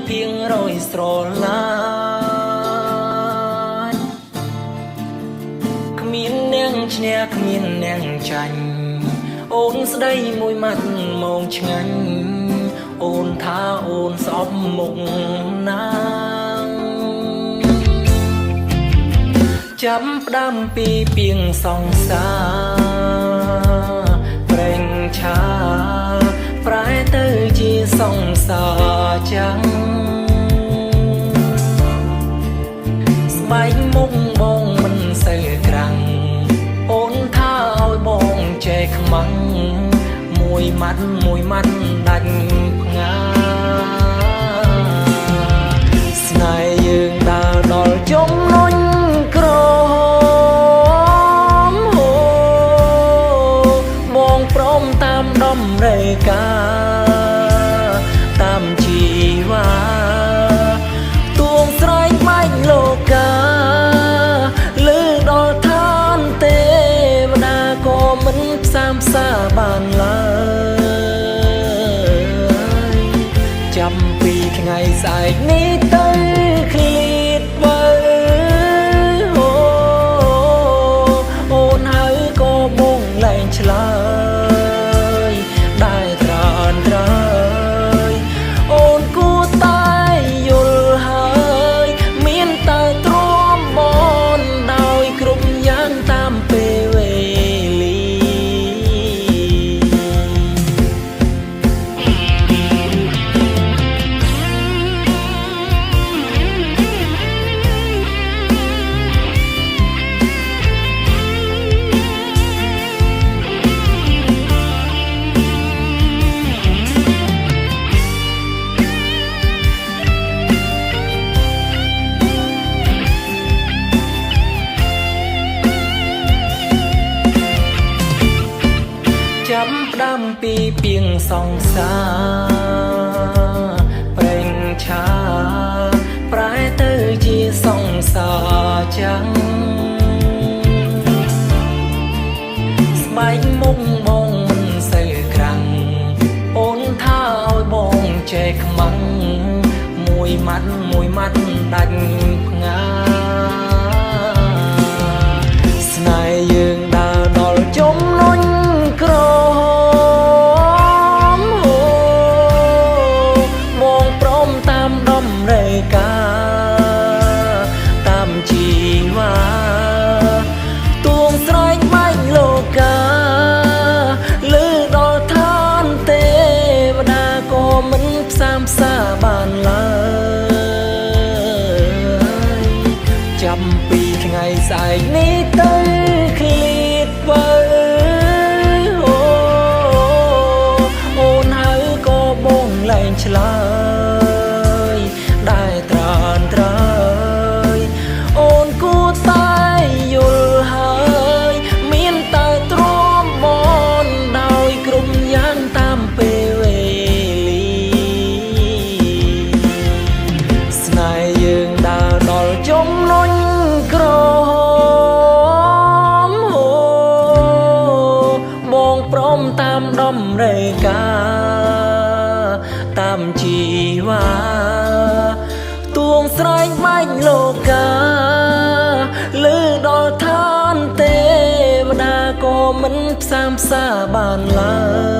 เพียงรอยស្រឡាញ់គ្មាននាងឈ្នះគ្មាននាងចាញ់អូនស្ដីមួយម៉ាត់មកឆ្ងាញ់អូនថាអូនស្អប់មុខណាងចាំផ្ដាំពីពីងសង្សារប្រេងឆាប្រែទៅជាសង្សារចាំងស្បែកមុខបងមិនសូវក្រាំងអូនថាឲ្យបងចែកខ្មាំងមួយម៉ាត់ដាច់ផ្ងាស្នេហ៍យើងដើរដល់ចំណុចក្រមបងព្រមតាមដំណើរការតាមជីវ៉ាទួងស្រែកបាច់លោកាលើដល់ឋានទេវតាក៏មិនផ្សាមសាបានឡើយចាំពីថ្ងៃស្អែកនេះទៅឃ្លៀតបើអូនហើយក៏បងលែងឆ្លើយដែលត្រានត្រើយអូនគួរតែយល់ហើយមានតែទ្រាំបនដោយគ្រប់យ៉ាងតាមពេលវេលាចាំផ្ដាំពីពីងសង្សារប្រេងឆាប្រែទៅជាសង្សារចាំងស្បែកមុខបងមិនសូវក្រាំងអូនថាឲ្យបងចែកខ្មាំងមួយម៉ាត់ដាច់ផ្ងាស្នេហ៍យើងដើរដល់ចំណុចក្រមបងព្រមតាមដំណើរការតាមជីវ៉ាទួងស្រែកបាច់លោកាលើដល់ឋានទេវតាក៏មិនផ្សាមសាបានឡើយចាំពីថ្ងៃស្អែកនេះទៅឃ្លៀតបើអូនហើយក៏បងលែងឆ្លើយដែលត្រានត្រើយអូនគួរតែយល់ហើយមានតែទ្រាំបនដោយគ្រប់យ៉ាងតាមពេលវេលាស្នេហ៍យើងដើរដល់ចំណុចក្រមបងព្រមតាមដំណើរការតាមជីវ៉ាទួងស្រែកបាច់លោកាលើដល់ឋានទេវតាក៏មិនផ្សាមសាបានឡើយ